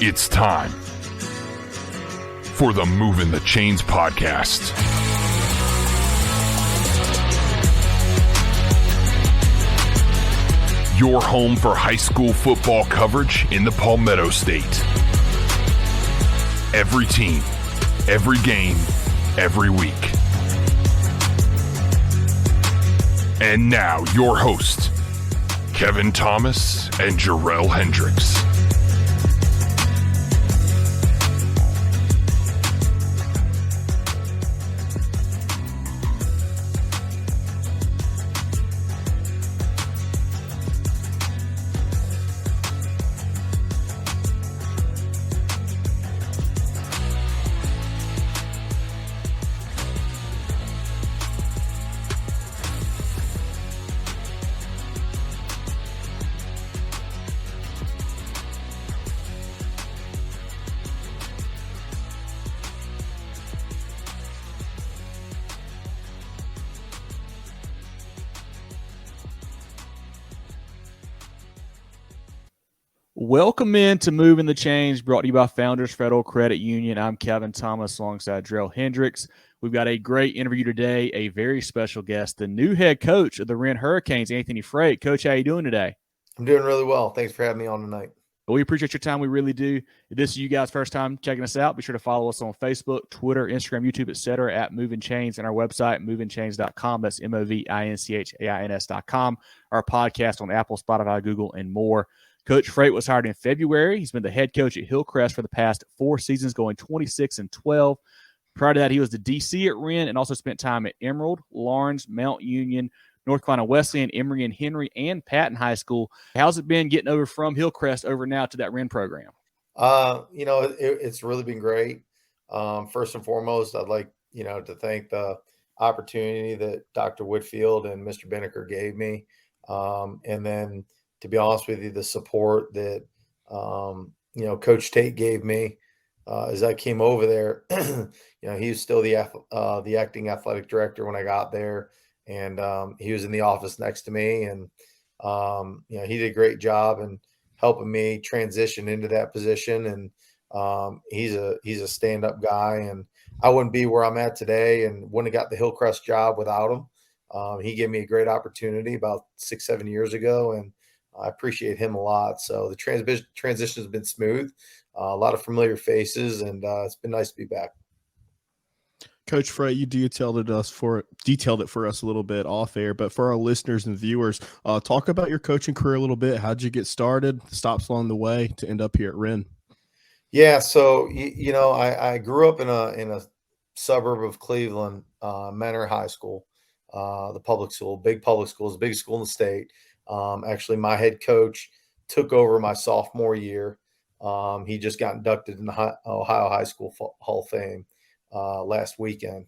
It's time for the Movin The Chains podcast. Your home for high school football coverage in the Palmetto State. Every team, every game, every week. And now your host, Kevin Thomas and Jarrell Hendricks. Welcome into Movin The Chains, brought to you by Founders Federal Credit Union. I'm Kevin Thomas alongside Jarrell Hendricks. We've got a great interview today, a very special guest, the new head coach of the Wren Hurricanes, Anthony Frate. Coach, how you doing today? I'm doing really well. Thanks for having me on tonight. Well, we appreciate your time. We really do. If this is you guys' first time checking us out, be sure to follow us on Facebook, Twitter, Instagram, YouTube, etc. at Movin Chains, and our website, movinchains.com. That's movinchains.com. Our podcast on Apple, Spotify, Google, and more. Coach Frate was hired in February. He's been the head coach at Hillcrest for the past 4 seasons, going 26-12. Prior to that, he was the DC at Wren and also spent time at Emerald, Lawrence, Mount Union, North Carolina Wesleyan, Emory and Henry, and Patton High School. How's it been getting over from Hillcrest over now to that Wren program? It's really been great. First and foremost, I'd like, to thank the opportunity that Dr. Whitfield and Mr. Binnicker gave me. And then, to be honest with you, the support that, Coach Tate gave me as I came over there. He was still the acting athletic director when I got there, and he was in the office next to me, and he did a great job in helping me transition into that position. And he's a stand-up guy, and I wouldn't be where I'm at today, and wouldn't have got the Hillcrest job without him. He gave me a great opportunity about 6-7 years ago, and I appreciate him a lot. So the transition has been smooth, a lot of familiar faces, and it's been nice to be back. Coach Frate, you detailed it for us a little bit off air, but for our listeners and viewers, talk about your coaching career a little bit. How'd you get started, stops along the way to end up here at Wren? Yeah, so I grew up in a suburb of Cleveland, Menor High School, the public school, big public school, is the biggest school in the state. Actually, my head coach took over my sophomore year. He just got inducted in the Ohio High School Hall of Fame last weekend,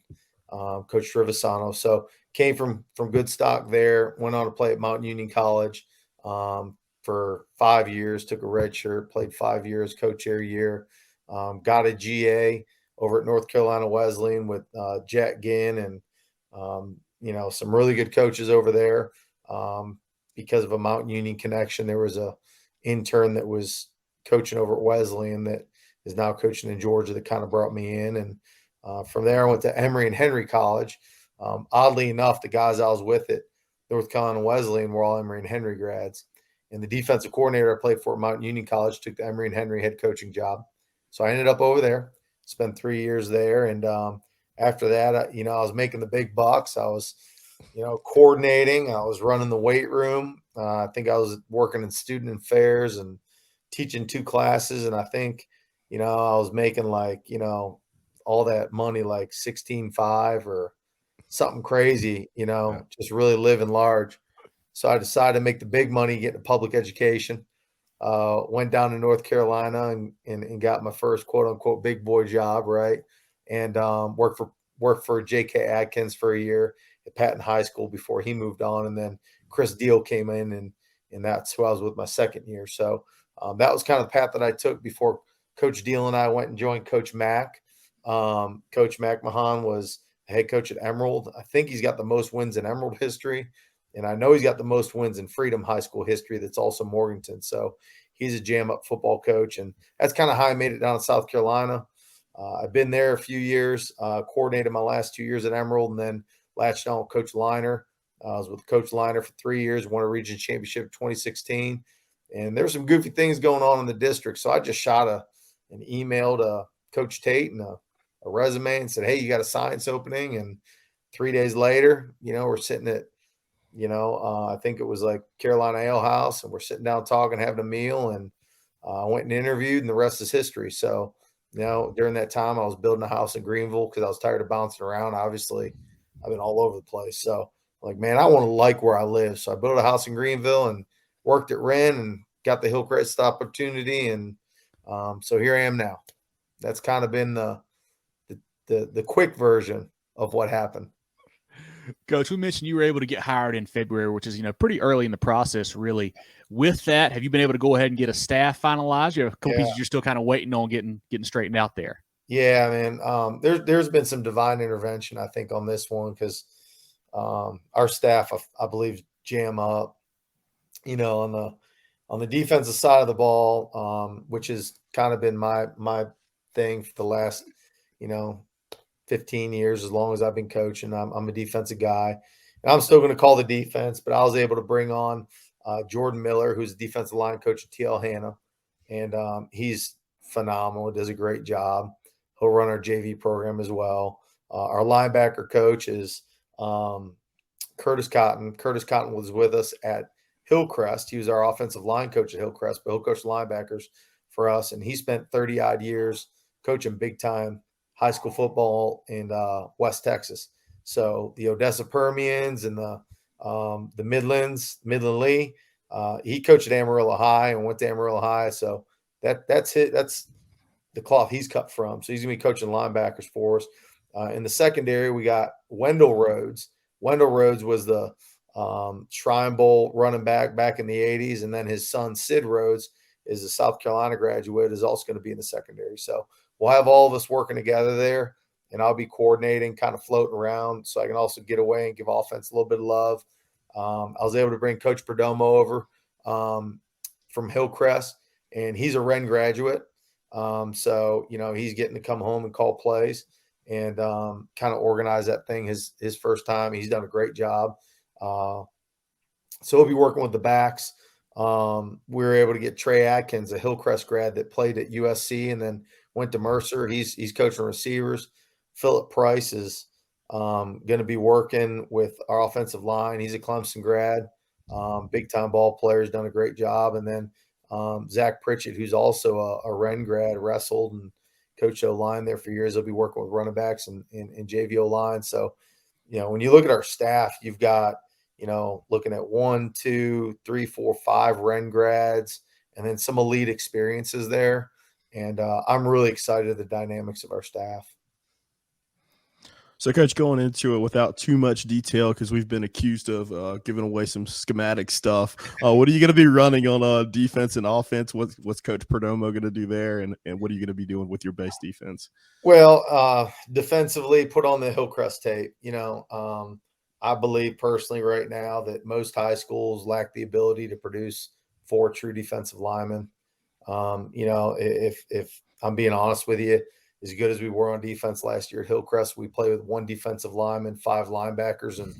Coach Trevisano. So came from good stock there, went on to play at Mount Union College for 5 years, took a red shirt, played 5 years, coach every year, got a GA over at North Carolina Wesleyan with Jack Ginn and, some really good coaches over there. Because of a Mount Union connection, there was a intern that was coaching over at Wesleyan that is now coaching in Georgia that kind of brought me in. And from there, I went to Emory and Henry College. Oddly enough, the guys I was with at North Carolina Wesleyan were all Emory and Henry grads. And the defensive coordinator I played for at Mount Union College took the Emory and Henry head coaching job. So I ended up over there, spent 3 years there. And after that, I was making the big bucks. I was coordinating. I was running the weight room. I think I was working in student affairs and teaching 2 classes. And I think, I was making all that money, like 16.5 or something crazy, just really living large. So I decided to make the big money, get into public education. Went down to North Carolina and got my first quote unquote big boy job. Right. And worked for J.K. Adkins for a year at Patton High School before he moved on. And then Chris Deal came in and that's who I was with my second year. So that was kind of the path that I took before Coach Deal and I went and joined Coach Mack. Coach Mack Mahan was the head coach at Emerald. I think he's got the most wins in Emerald history. And I know he's got the most wins in Freedom High School history. That's also Morganton. So he's a jam up football coach. And that's kind of how I made it down to South Carolina. I've been there a few years, coordinated my last 2 years at Emerald, and then latched on with Coach Liner. I was with Coach Liner for 3 years, won a region championship in 2016. And there were some goofy things going on in the district. So I just shot an email to Coach Tate and a resume and said, hey, you got a science opening. And 3 days later, we're sitting at, I think it was like Carolina Ale House, and we're sitting down talking, having a meal, and I went and interviewed, and the rest is history. So, during that time, I was building a house in Greenville because I was tired of bouncing around. Obviously, I've been all over the place. So, like, man, I want to like where I live. So I built a house in Greenville and worked at Wren and got the Hillcrest opportunity. And so here I am now. That's kind of been the quick version of what happened. Coach, we mentioned you were able to get hired in February, which is, pretty early in the process, really. With that, have you been able to go ahead and get a staff finalized? You have a couple pieces you're still kind of waiting on getting straightened out there. Yeah, man. There's been some divine intervention, I think, on this one because our staff, I believe, jam up. On the defensive side of the ball, which has kind of been my thing for the last, 15 years, as long as I've been coaching. I'm a defensive guy, and I'm still going to call the defense, but I was able to bring on Jordan Miller, who's a defensive line coach at TL Hanna, and he's phenomenal, does a great job. He'll run our JV program as well. Our linebacker coach is Curtis Cotton. Curtis Cotton was with us at Hillcrest. He was our offensive line coach at Hillcrest, but he'll coach linebackers for us, and he spent 30-odd years coaching big-time high school football in West Texas. So the Odessa Permians and the Midland Lee, he coached at Amarillo High and went to Amarillo High. So that's the cloth he's cut from. So he's going to be coaching linebackers for us. In the secondary, we got Wendell Rhodes. Wendell Rhodes was the Shrine Bowl running back in the 80s. And then his son, Sid Rhodes, is a South Carolina graduate, is also going to be in the secondary. So we'll have all of us working together there, and I'll be coordinating, kind of floating around so I can also get away and give offense a little bit of love. I was able to bring Coach Perdomo over from Hillcrest, and he's a Wren graduate. So, he's getting to come home and call plays and kind of organize that thing his first time. He's done a great job. So we'll be working with the backs. We were able to get Trey Atkins, a Hillcrest grad that played at USC and then went to Mercer. He's coaching receivers. Philip Price is going to be working with our offensive line. He's a Clemson grad, big-time ball player, has done a great job. And then Zach Pritchett, who's also a Wren grad, wrestled and coached O-line there for years. He'll be working with running backs and JV O-line. So, when you look at our staff, you've got, looking at 1, 2, 3, 4, 5 Wren grads, and then some elite experiences there. And I'm really excited at the dynamics of our staff. So, Coach, going into it without too much detail, because we've been accused of giving away some schematic stuff, what are you going to be running on defense and offense? What's Coach Perdomo going to do there, and what are you going to be doing with your base defense? Well, defensively, put on the Hillcrest tape. I believe personally right now that most high schools lack the ability to produce 4 true defensive linemen. If I'm being honest with you, as good as we were on defense last year at Hillcrest, we play with 1 defensive lineman, 5 linebackers, and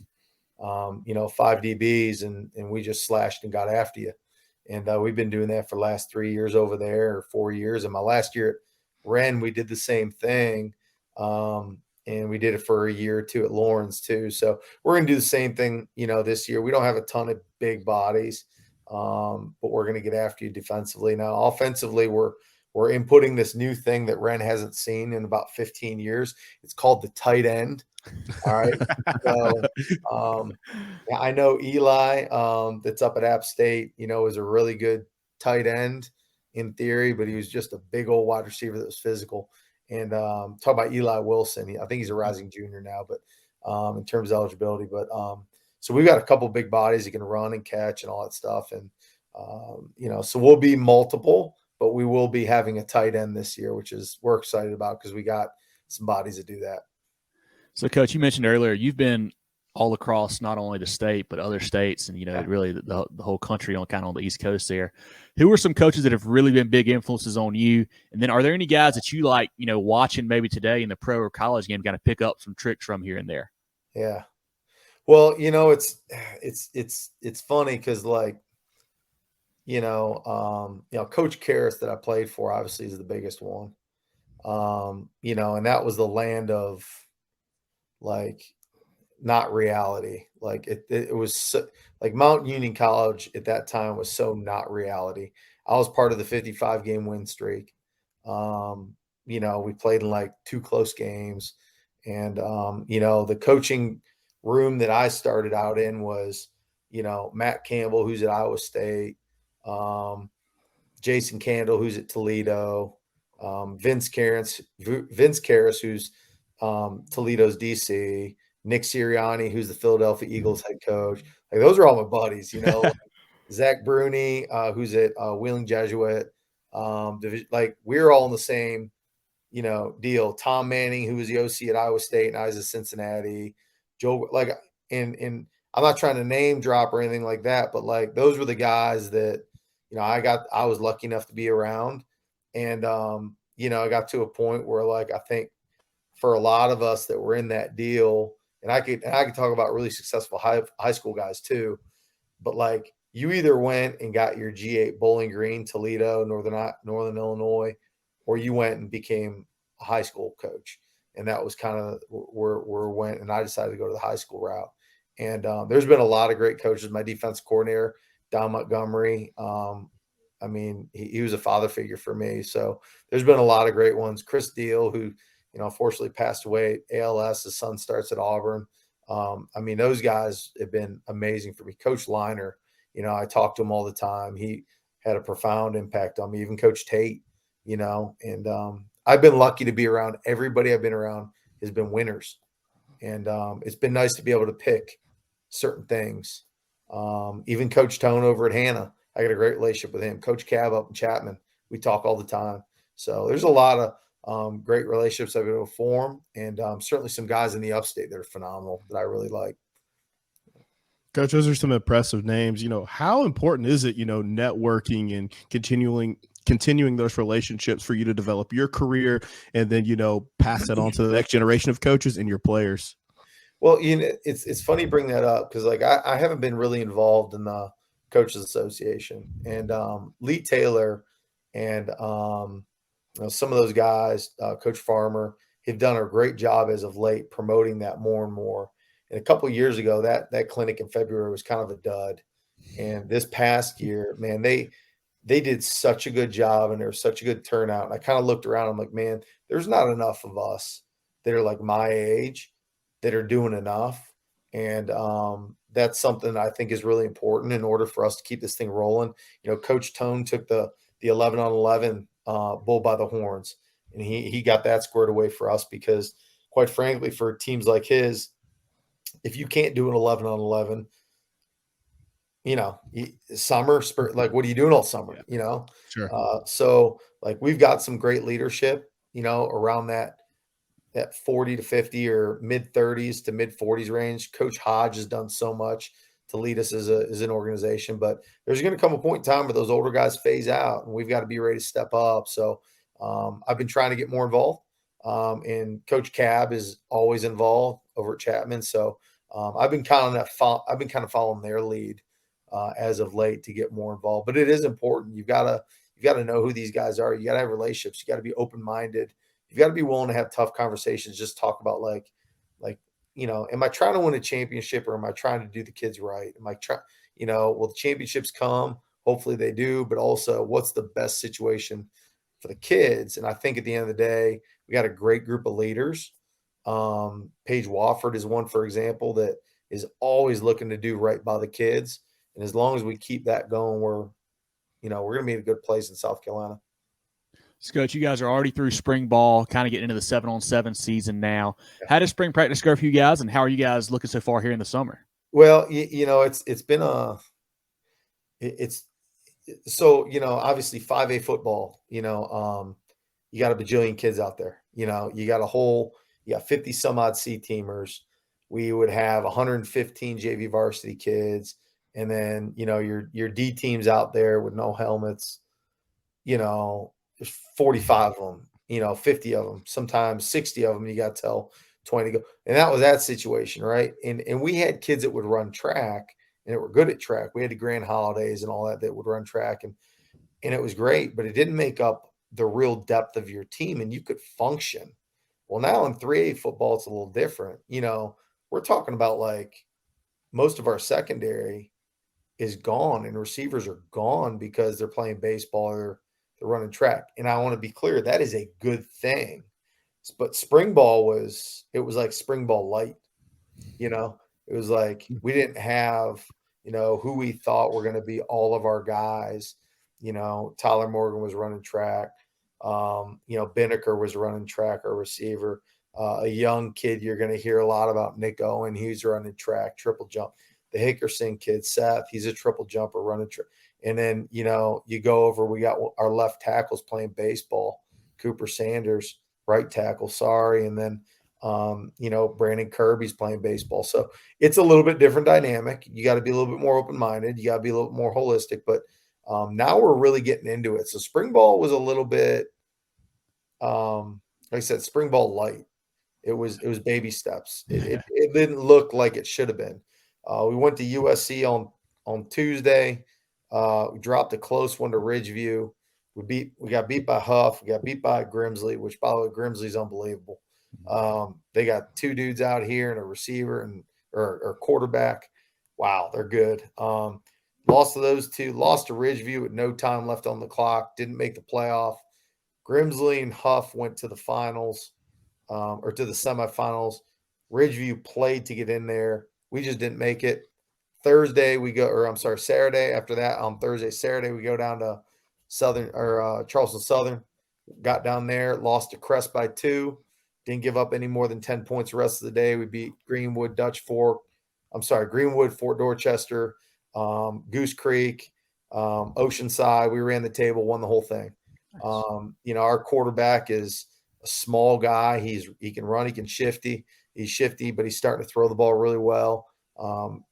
5 DBs, and we just slashed and got after you. And we've been doing that for the last 3 years over there, or 4 years. And my last year at Wren, we did the same thing, and we did it for a year or 2 at Lawrence too. So we're going to do the same thing, this year. We don't have a ton of big bodies, but we're going to get after you defensively. Now, offensively, we're inputting this new thing that Wren hasn't seen in about 15 years. It's called the tight end. All right. So I know Eli, that's up at App State, is a really good tight end in theory, but he was just a big old wide receiver that was physical. And talk about Eli Wilson. I think he's a rising junior now, but in terms of eligibility. But so we've got a couple big bodies that can run and catch and all that stuff. And, so we'll be multiple, but we will be having a tight end this year, which is we're excited about because we got some bodies that do that. So, Coach, you mentioned earlier you've been all across not only the state but other states, and really the whole country on kind of on the East Coast there. Who are some coaches that have really been big influences on you? And then are there any guys that you like, watching maybe today in the pro or college game, kind of pick up some tricks from here and there? Yeah. Well, it's funny because like, Coach Karras that I played for obviously is the biggest one. And that was the land of like not reality. Like it was so, like Mount Union College at that time was so not reality. I was part of the 55 game win streak. We played in like 2 close games, and the coaching room that I started out in was, Matt Campbell, who's at Iowa State, Jason Candle, who's at Toledo, Vince Karras, who's Toledo's DC, Nick Sirianni, who's the Philadelphia Eagles head coach. Like those are all my buddies, Zach Bruni, who's at Wheeling Jesuit. Like we're all in the same, deal. Tom Manning, who was the OC at Iowa State and I was at Cincinnati. Joe, like, and I'm not trying to name drop or anything like that, but like those were the guys that, I was lucky enough to be around. And, I got to a point where like, I think for a lot of us that were in that deal, and I could talk about really successful high school guys too, but like you either went and got your G8 Bowling Green, Toledo, Northern Illinois, or you went and became a high school coach. And that was kind of where went. And I decided to go to the high school route. And there's been a lot of great coaches. My defense coordinator, Don Montgomery, he was a father figure for me. So there's been a lot of great ones. Chris Deal, who, unfortunately passed away at ALS. His son starts at Auburn. Those guys have been amazing for me. Coach Liner, I talk to him all the time. He had a profound impact on me. Even Coach Tate, and I've been lucky to be around. Everybody I've been around has been winners. And it's been nice to be able to pick certain things. Even Coach Tone over at Hannah, I got a great relationship with him. Coach Cab up in Chapman, we talk all the time. So there's a lot of great relationships I've been able to form, and certainly some guys in the upstate that are phenomenal that I really like. Coach, those are some impressive names. How important is it, networking and continuing those relationships for you to develop your career and then, pass that on to the next generation of coaches and your players? Well, it's funny you bring that up because like I haven't been really involved in the Coaches Association, and Lee Taylor and some of those guys, Coach Farmer, have done a great job as of late promoting that more and more. And a couple of years ago, that clinic in February was kind of a dud. And this past year, man, they did such a good job, and there was such a good turnout. And I kind of looked around. I'm like, man, there's not enough of us that are like my age that are doing enough. And that's something I think is really important in order for us to keep this thing rolling. Coach Tone took the 11-on-11 bull by the horns, and he got that squared away for us because, quite frankly, for teams like his, if you can't do an 11-on-11, summer, like, what are you doing all summer? Sure. So like we've got some great leadership, around that 40 to 50 or mid 30s to mid 40s range. Coach Hodge has done so much to lead us as an organization, but there's going to come a point in time where those older guys phase out and we've got to be ready to step up. So I've been trying to get more involved. And Coach Cab is always involved over at Chapman. So I've been kind of following their lead as of late to get more involved, but it is important. You've got to know who these guys are. You got to have relationships. You got to be open-minded. You got to be willing to have tough conversations. Just talk about like, am I trying to win a championship or am I trying to do the kids right? Am I trying, will the championships come? Hopefully they do, but also what's the best situation for the kids? And I think at the end of the day, we got a great group of leaders. Paige Wofford is one, for example, that is always looking to do right by the kids. And as long as we keep that going, we're going to be in a good place in South Carolina. Coach, you guys are already through spring ball, kind of getting into the 7-on-7 season now. Yeah. How does spring practice go for you guys, and how are you guys looking so far here in the summer? Well, it's been obviously 5A football, you got a bajillion kids out there, you got 50 some odd C teamers. we would have 115 JV varsity kids. And then, your D teams out there with no helmets, there's 45 of them, 50 of them, sometimes 60 of them. You got to tell 20 to go. And that was that situation, right? And we had kids that would run track and that were good at track. We had the Grand Holidays and all that would run track. And it was great, but it didn't make up the real depth of your team and you could function. Well, now in 3A football, it's a little different. We're talking about like most of our secondary is gone and receivers are gone because they're playing baseball or they're running track. And I want to be clear, that is a good thing. But spring ball was like spring ball light. It was like we didn't have, who we thought were going to be all of our guys. Tyler Morgan was running track. Binnicker was running track, our receiver. A young kid you're going to hear a lot about, Nick Owen, he's running track, triple jump. The Hickerson kid, Seth, he's a triple jumper running track. And then, you go over, we got our left tackles playing baseball, Cooper Sanders, right tackle, and then, Brandon Kirby's playing baseball. So it's a little bit different dynamic. You got to be a little bit more open-minded. You got to be a little bit more holistic. But now we're really getting into it. So spring ball was a little bit, like I said, spring ball light. It was baby steps. It didn't look like it should have been. We went to USC on Tuesday. We dropped a close one to Ridgeview. We got beat by Huff. We got beat by Grimsley, which, by the way, Grimsley's unbelievable. They got two dudes out here and a receiver or quarterback. Wow, they're good. Lost to those two. Lost to Ridgeview with no time left on the clock. Didn't make the playoff. Grimsley and Huff went to the finals, or to the semifinals. Ridgeview played to get in there. We just didn't make it. Saturday after that, on Saturday, we go down to Charleston Southern. Got down there, lost to Crest by 2. Didn't give up any more than 10 points the rest of the day. We beat Greenwood, Fort Dorchester, Goose Creek, Oceanside. We ran the table, won the whole thing. Nice. Our quarterback is a small guy. He can run, he can shifty. He's shifty, but he's starting to throw the ball really well.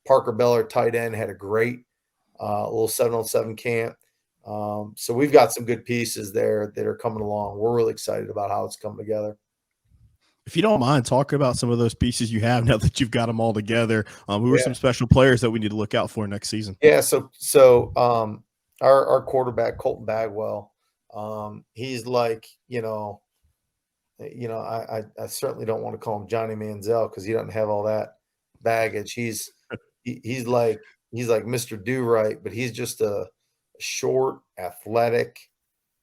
Parker Beller, tight end, had a great little 7-on-7 camp. So we've got some good pieces there that are coming along. We're really excited about how it's coming together. If you don't mind, talk about some of those pieces you have now that you've got them all together. Who are some special players that we need to look out for next season? Yeah, so our quarterback, Colton Bagwell, he's like, I certainly don't want to call him Johnny Manziel because he doesn't have all that baggage. He's like Mr. Do-Right, but he's just a short, athletic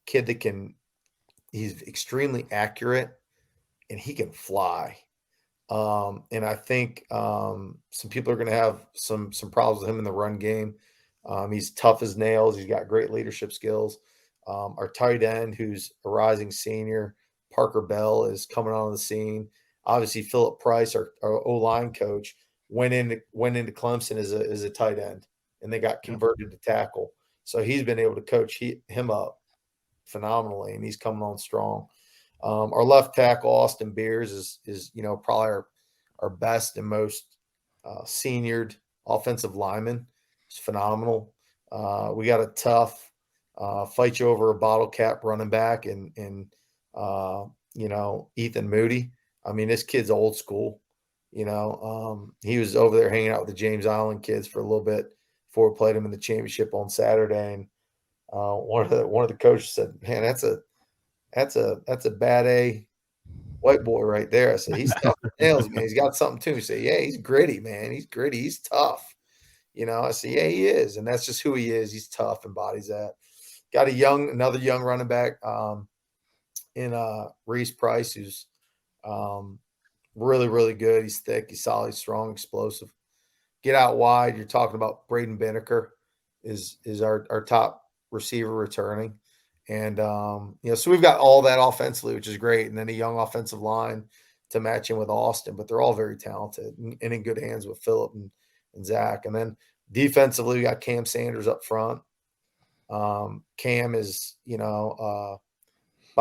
kid that he's extremely accurate and he can fly. And I think some people are going to have some problems with him in the run game. He's tough as nails. He's got great leadership skills. Our tight end, who's a rising senior, Parker Bell, is coming on the scene. Obviously, Philip Price, our O-line coach, went into Clemson as a tight end, and they got converted to tackle. So he's been able to coach him up phenomenally, and he's coming on strong. Our left tackle, Austin Beers, is probably our best and most seniored offensive lineman. It's phenomenal. We got a tough fight you over a bottle cap running back and Ethan Moody. I mean, this kid's old school. He was over there hanging out with the James Island kids for a little bit before we played him in the championship on Saturday. And one of the coaches said, "Man, that's a bad A white boy right there." I said, "He's tough as nails, man. He's got something too." He said, "Yeah, he's gritty, man. He's gritty. He's tough." I said, "Yeah, he is, and that's just who he is. He's tough, embodies that." Got another young running back in Reese Price, who's really, really good. He's thick, he's solid, he's strong, explosive. Get out wide. You're talking about Braden Binnicker is our top receiver returning. And, so we've got all that offensively, which is great. And then a young offensive line to match in with Austin, but they're all very talented and in good hands with Phillip and Zach. And then defensively, we got Cam Sanders up front. Cam is, about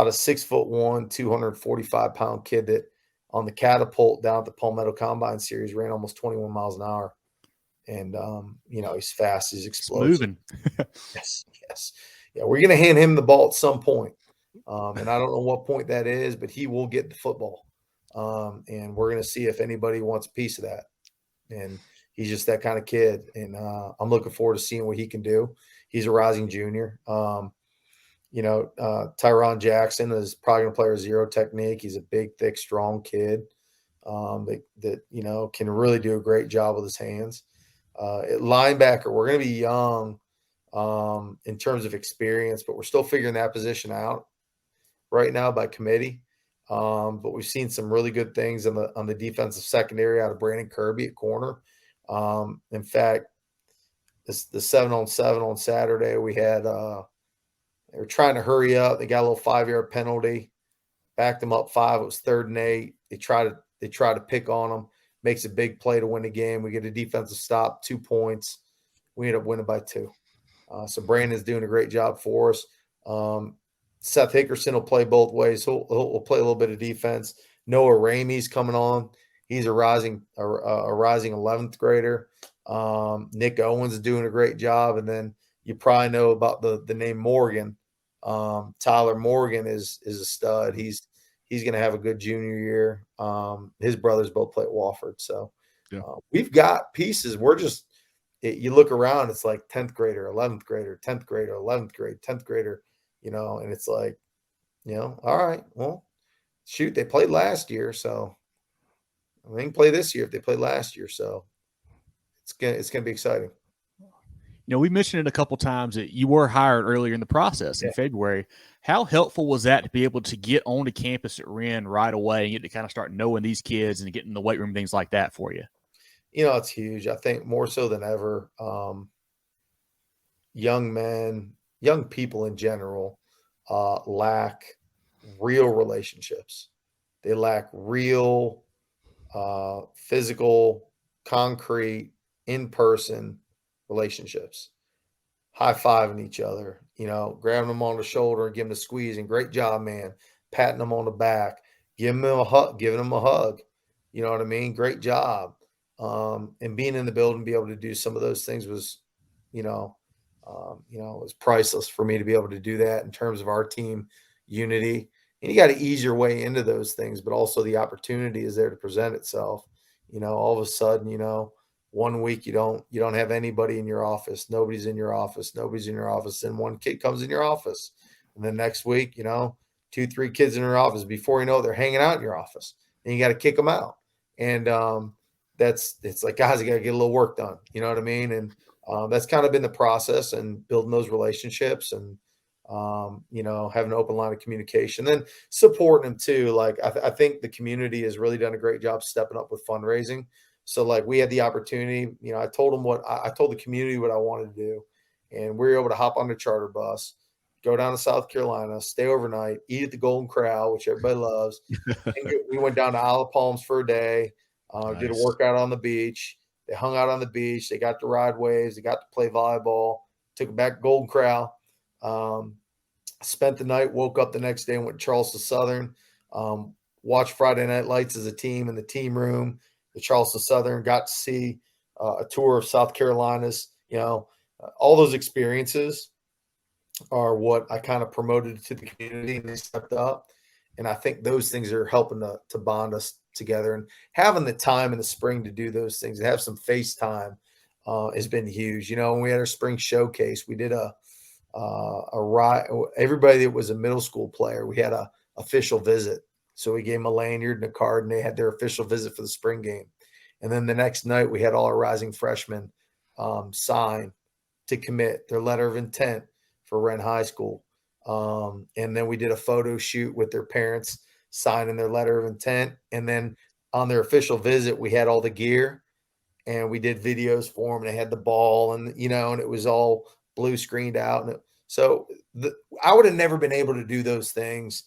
a 6'1", 245-pound kid that on the catapult down at the Palmetto Combine Series, ran almost 21 miles an hour. And, he's fast, he's explosive. Moving. Yes. Yeah, we're going to hand him the ball at some point. And I don't know what point that is, but he will get the football. And we're going to see if anybody wants a piece of that. And he's just that kind of kid. And I'm looking forward to seeing what he can do. He's a rising junior. Tyron Jackson is probably going to play a zero technique. He's a big, thick, strong kid that can really do a great job with his hands. At linebacker, we're going to be young in terms of experience, but we're still figuring that position out right now by committee. But we've seen some really good things on the defensive secondary out of Brandon Kirby at corner. In fact, the 7-on-7 on Saturday, we had they were trying to hurry up. They got a little 5-yard penalty, backed them up 5. It was 3rd and 8. They try to pick on them. Makes a big play to win the game. We get a defensive stop, 2 points. We end up winning by 2. So Brandon's doing a great job for us. Seth Hickerson will play both ways. He'll play a little bit of defense. Noah Ramey's coming on. He's a rising 11th grader. Nick Owens is doing a great job. And then you probably know about the name Morgan. Tyler Morgan is a stud. He's going to have a good junior year. His brothers both play at Wofford. So we've got pieces. We're just you look around, it's like 10th grader, 11th grader, 10th grader, 11th grade, 10th grader, and it's like, all right, well, shoot, they played last year. So they can play this year if they played last year. So it's gonna be exciting. We mentioned it a couple times that you were hired earlier in the process in February. How helpful was that to be able to get onto campus at Wren right away and get to kind of start knowing these kids and get in the weight room, things like that for you? It's huge. I think more so than ever, young men, young people in general, lack real relationships. They lack real physical, concrete, in-person relationships. High-fiving each other, grabbing them on the shoulder and giving them a squeeze and great job, man. Patting them on the back, giving them a hug. You know what I mean? Great job. And being in the building, be able to do some of those things was, it was priceless for me to be able to do that in terms of our team unity. And you got to ease your way into those things, but also the opportunity is there to present itself. All of a sudden, 1 week you don't have anybody in your office. Nobody's in your office. And one kid comes in your office. And then next week, 2-3 kids in your office. Before you know it, they're hanging out in your office. And you got to kick them out. And it's like, guys, you got to get a little work done. You know what I mean? And that's kind of been the process and building those relationships and, having an open line of communication, then supporting them too. Like, I think the community has really done a great job stepping up with fundraising. So like we had the opportunity, I told them I told the community what I wanted to do. And we were able to hop on the charter bus, go down to South Carolina, stay overnight, eat at the Golden Corral, which everybody loves. And we went down to Isle of Palms for a day, Nice. Did a workout on the beach. They hung out on the beach. They got to ride waves. They got to play volleyball, took it back to Golden Corral, spent the night, woke up the next day and went to Charleston Southern, watched Friday Night Lights as a team in the team room. The Charleston Southern, got to see a tour of South Carolina's, all those experiences are what I kind of promoted to the community and they stepped up. And I think those things are helping to bond us together, and having the time in the spring to do those things and have some face time has been huge. When we had our spring showcase, we did a ride. Everybody that was a middle school player, we had a official visit. So we gave them a lanyard and a card, and they had their official visit for the spring game. And then the next night, we had all our rising freshmen sign to commit their letter of intent for Wren High School. And then we did a photo shoot with their parents signing their letter of intent. And then on their official visit, we had all the gear, and we did videos for them. And they had the ball, and and it was all blue screened out. And I would have never been able to do those things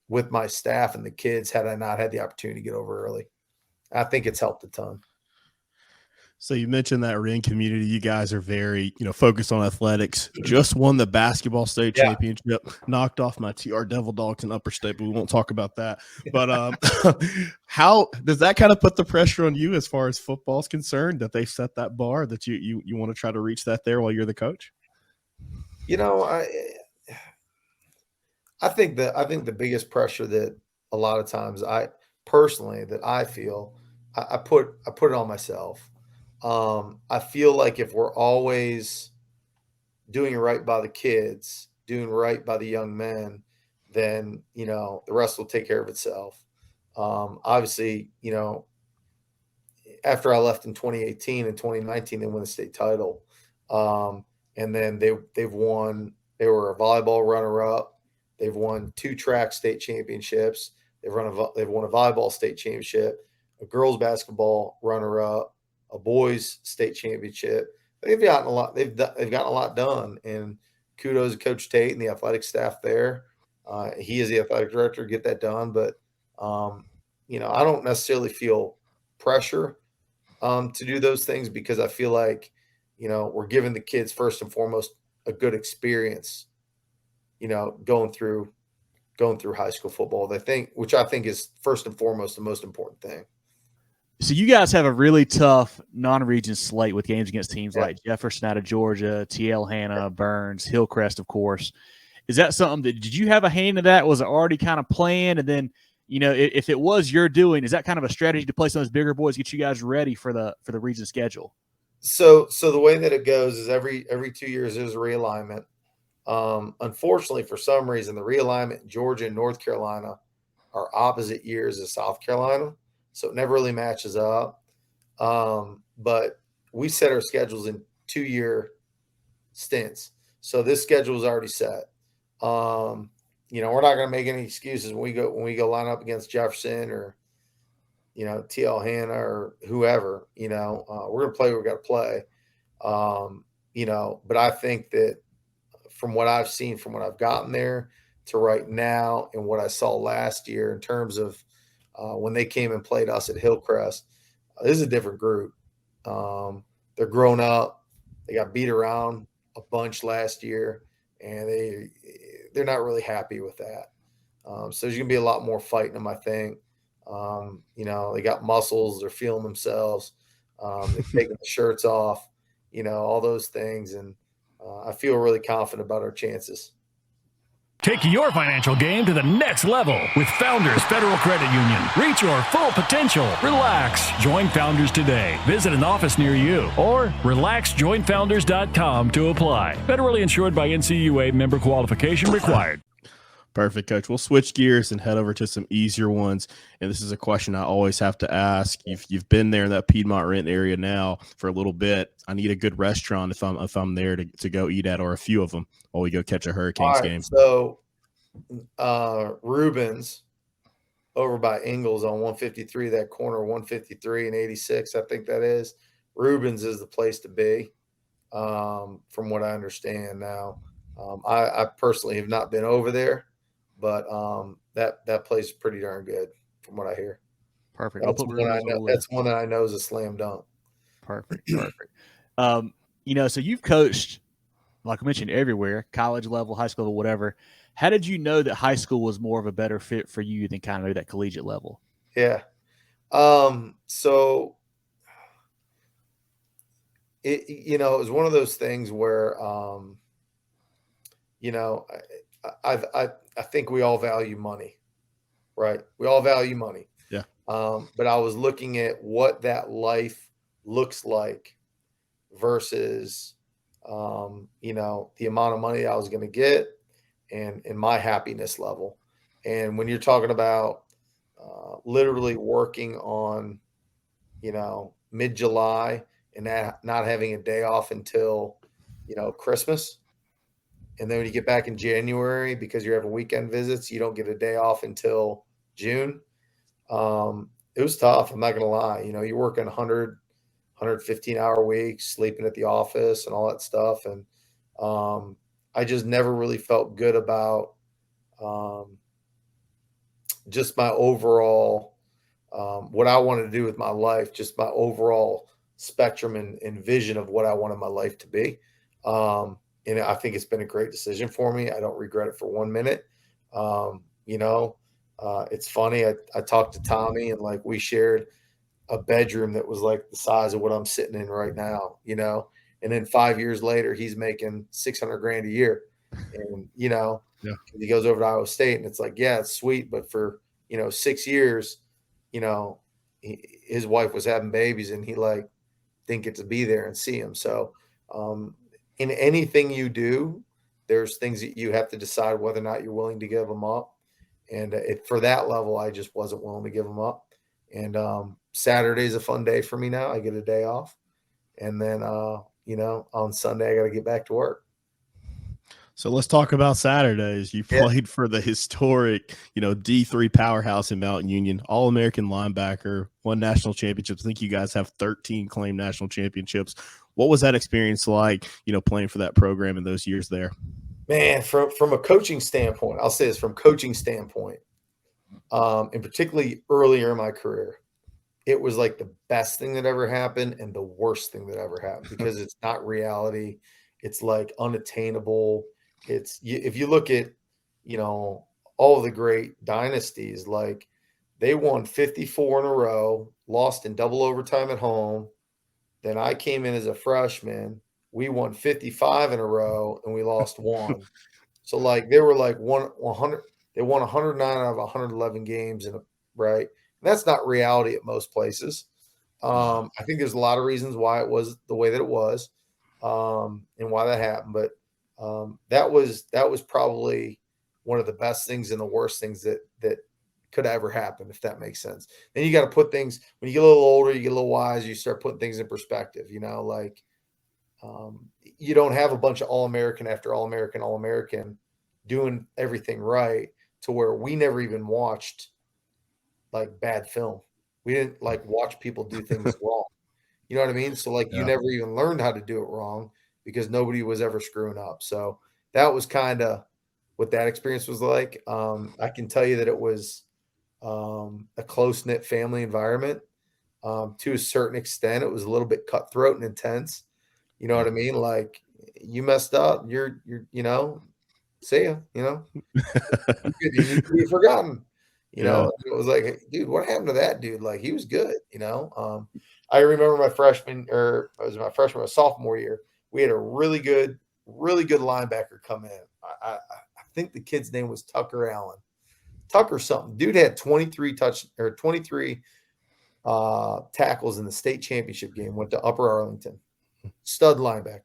with my staff and the kids had I not had the opportunity to get over early. I think it's helped a ton. So you mentioned that Wren community. You guys are very, focused on athletics. Just won the basketball state championship. Knocked off my TR Devil Dogs in Upper State, but we won't talk about that. But how does that kind of put the pressure on you as far as football is concerned, that they set that bar that you want to try to reach that there while you're the coach? I think the biggest pressure that a lot of times I feel, I put it on myself. I feel like if we're always doing right by the kids, doing right by the young men, then, the rest will take care of itself. Obviously, after I left in 2018 and 2019, they won the state title. And then they were a volleyball runner up. They've won 2 track state championships. They've won a volleyball state championship, a girls basketball runner up, a boys state championship. They've gotten a lot. They've gotten a lot done, and kudos to Coach Tate and the athletic staff there. He is the athletic director, get that done. But I don't necessarily feel pressure to do those things, because I feel like we're giving the kids first and foremost a good experience. Going through high school football, which I think is first and foremost the most important thing. So you guys have a really tough non-region slate with games against teams like Jefferson out of Georgia, TL Hanna, Burns, Hillcrest, of course. Is that something did you have a hand in that? Was it already kind of planned? And then, if it was your doing, is that kind of a strategy to play some of those bigger boys, get you guys ready for the region schedule? So the way that it goes is every 2 years there's a realignment. Unfortunately, for some reason, the realignment in Georgia and North Carolina are opposite years as South Carolina. So it never really matches up. But we set our schedules in 2-year stints. So this schedule is already set. We're not going to make any excuses when we go line up against Jefferson or, TL Hanna or whoever. We're going to play what we got to play. But I think that from what I've seen, from what I've gotten there to right now, and what I saw last year in terms of when they came and played us at Hillcrest, this is a different group. They're grown up. They got beat around a bunch last year, and they're not really happy with that. So there's going to be a lot more fighting them, I think. They got muscles. They're feeling themselves. They're taking the shirts off, all those things. And I feel really confident about our chances. Take your financial game to the next level with Founders Federal Credit Union. Reach your full potential. Relax. Join Founders today. Visit an office near you or relaxjoinfounders.com to apply. Federally insured by NCUA, member qualification required. Perfect, Coach. We'll switch gears and head over to some easier ones. And this is a question I always have to ask. You've been there in that Piedmont Rent area now for a little bit. I need a good restaurant if I'm there to go eat at, or a few of them while we go catch a Hurricanes game. So Reuben's over by Ingalls on 153, that corner 153 and 86, I think that is. Reuben's is the place to be, from what I understand now. I personally have not been over there, but that place is pretty darn good from what I hear. Perfect. That's one that I know is a slam dunk. Perfect. So you've coached, like I mentioned, everywhere, college level, high school level, whatever. How did you know that high school was more of a better fit for you than kind of that collegiate level? Yeah. So it was one of those things where, I think we all value money, right? We all value money. Yeah. But I was looking at what that life looks like versus, the amount of money I was going to get and my happiness level. And when you're talking about literally working on, mid-July and not having a day off until, Christmas. And then when you get back in January, because you're having weekend visits, you don't get a day off until June. It was tough. I'm not going to lie. You're working 100, 115-hour weeks, sleeping at the office and all that stuff. And I just never really felt good about just my overall, what I wanted to do with my life, just my overall spectrum and vision of what I wanted my life to be. And I think it's been a great decision for me. I don't regret it for 1 minute. It's funny. I talked to Tommy, and like we shared a bedroom that was like the size of what I'm sitting in right now, and then 5 years later, he's making $600,000 a year. And, Yeah. he goes over to Iowa State, and it's like, yeah, it's sweet. But for, 6 years, his wife was having babies, and he like didn't get to be there and see him. So, in anything you do, there's things that you have to decide whether or not you're willing to give them up. And for that level, I just wasn't willing to give them up. And Saturday's a fun day for me now. I get a day off. And then, on Sunday, I got to get back to work. So let's talk about Saturdays. You played for the historic, D3 powerhouse in Mountain Union, All-American linebacker, won national championships. I think you guys have 13 claimed national championships. What was that experience like, playing for that program in those years there? Man, from a coaching standpoint, I'll say this from coaching standpoint, and particularly earlier in my career, it was like the best thing that ever happened and the worst thing that ever happened because it's not reality. It's like unattainable. If you look at, all of the great dynasties, like they won 54 in a row, lost in double overtime at home. Then I came in as a freshman. We won 55 in a row and we lost one. So like they were like 100. They won 109 out of 111 games, right? And that's not reality at most places. I think there's a lot of reasons why it was the way that it was, and why that happened. But that was probably one of the best things and the worst things that could ever happen, if that makes sense. Then you got to put things, when you get a little older, you get a little wise, you start putting things in perspective, like you don't have a bunch of All-American after All-American doing everything right to where we never even watched like bad film. We didn't like watch people do things wrong. You know what I mean? So like you never even learned how to do it wrong because nobody was ever screwing up. So that was kind of what that experience was like. I can tell you that it was a close-knit family environment. To a certain extent, it was a little bit cutthroat and intense. You know what I mean? Like you messed up, you're see ya, you need to be forgotten. It was like, hey, dude, what happened to that dude? Like he was good, I remember my sophomore year, we had a really good linebacker come in. I think the kid's name was Tucker Allen. Tucker something. Dude had 23 tackles in the state championship game, went to Upper Arlington. Stud linebacker.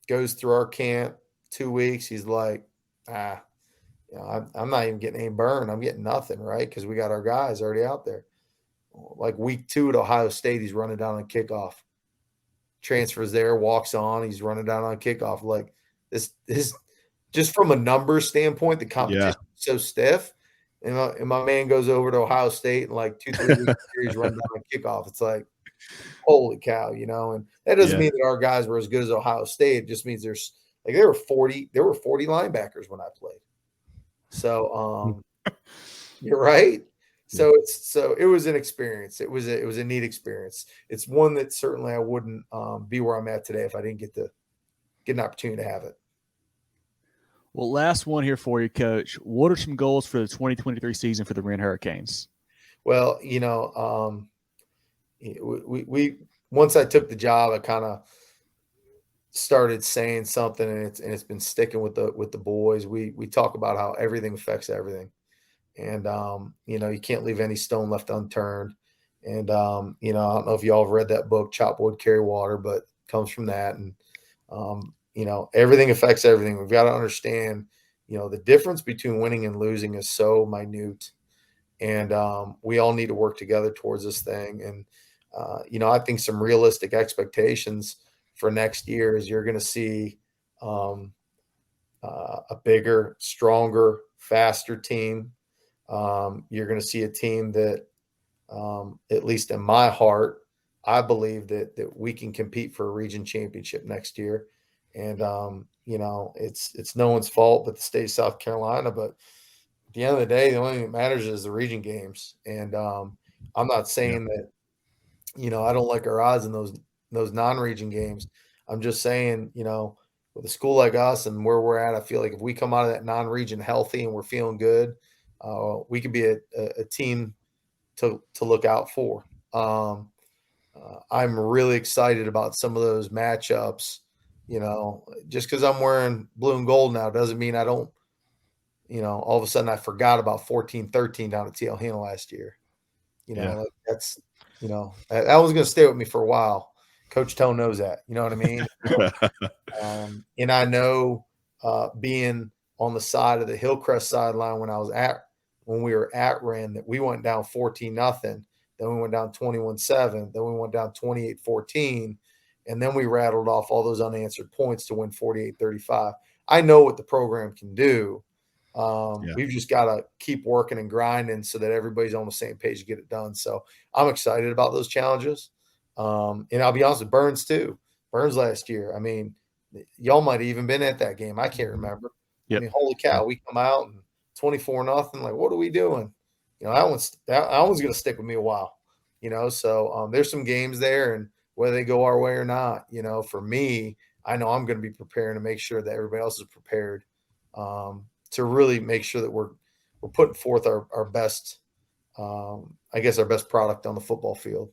Goes through our camp 2 weeks. He's like, I'm not even getting any burn. I'm getting nothing, right? Because we got our guys already out there. Like week 2 at Ohio State, he's running down on kickoff. Transfers there, walks on. He's running down on kickoff. Like this just from a numbers standpoint, the competition is so stiff. And my man goes over to Ohio State and like 2-3 weeks later, he's running down on kickoff. It's like, holy cow, and that doesn't mean that our guys were as good as Ohio State. It just means there were 40 linebackers when I played. So you're right. So it was an experience. It was a neat experience. It's one that certainly I wouldn't be where I'm at today if I didn't get an opportunity to have it. Well, last one here for you, Coach. What are some goals for the 2023 season for the Wren Hurricanes? Well, we once I took the job, I kind of started saying something, and it's been sticking with the boys. We talk about how everything affects everything, and you can't leave any stone left unturned. And I don't know if y'all have read that book, Chop Wood, Carry Water, but it comes from that. And everything affects everything. We've got to understand, the difference between winning and losing is so minute, and we all need to work together towards this thing. And I think some realistic expectations for next year is you're going to see a bigger, stronger, faster team. You're going to see a team that, at least in my heart, I believe that we can compete for a region championship next year. And, it's no one's fault but the state of South Carolina. But at the end of the day, the only thing that matters is the region games. And I'm not saying that I don't like our odds in those non-region games. I'm just saying, with a school like us and where we're at, I feel like if we come out of that non-region healthy and we're feeling good, we could be a team to look out for. I'm really excited about some of those matchups. Just because I'm wearing blue and gold now doesn't mean I don't. All of a sudden I forgot about 14-13 down at TL Hanna last year. That's that was going to stay with me for a while. Coach Tone knows that. You know what I mean? And I know being on the side of the Hillcrest sideline when we were at Wren, that we went down 14-0, then we went down 21-7, then we went down 28-14, and then we rattled off all those unanswered points to win 48-35. I know what the program can do. We've just got to keep working and grinding so that everybody's on the same page to get it done. So I'm excited about those challenges. And I'll be honest with Burns too. Burns last year, I mean, y'all might have even been at that game. I can't remember. Yep. I mean, holy cow, we come out and 24-0. Like, what are we doing? That one's going to stick with me a while. So there's some games there, and whether they go our way or not, for me, I know I'm going to be preparing to make sure that everybody else is prepared to really make sure that we're putting forth our best, our best product on the football field.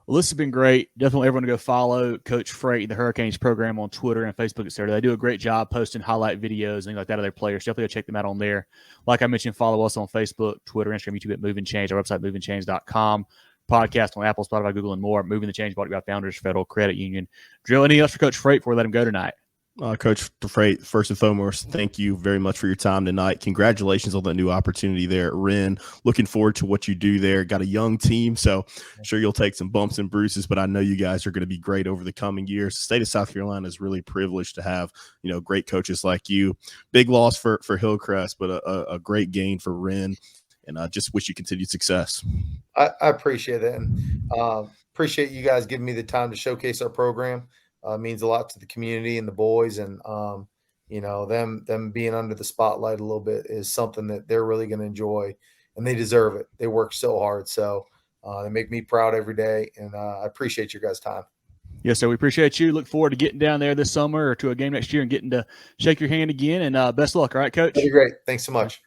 Well, this has been great. Definitely everyone to go follow Coach Frate, the Hurricanes program on Twitter and Facebook, etc. They do a great job posting highlight videos and things like that of their players. Definitely go check them out on there. Like I mentioned, follow us on Facebook, Twitter, Instagram, YouTube at Movin Chains, our website, movingchains.com, podcast on Apple, Spotify, Google, and more. Movin The Chains brought to you by Founders Federal Credit Union. Drill, anything else for Coach Frate before we let him go tonight? Coach Frate, first and foremost, thank you very much for your time tonight. Congratulations on that new opportunity there at Wren. Looking forward to what you do there. Got a young team, so I'm sure you'll take some bumps and bruises, but I know you guys are going to be great over the coming years. The state of South Carolina is really privileged to have, great coaches like you. Big loss for Hillcrest, but a great gain for Wren, and I just wish you continued success. I appreciate that, and appreciate you guys giving me the time to showcase our program. Means a lot to the community and the boys, and them being under the spotlight a little bit is something that they're really going to enjoy, and they deserve it. They work so hard, so they make me proud every day, and I appreciate your guys' time. Yes, sir. We appreciate you. Look forward to getting down there this summer or to a game next year and getting to shake your hand again. And best of luck. All right, Coach. That'd be great. Thanks so much.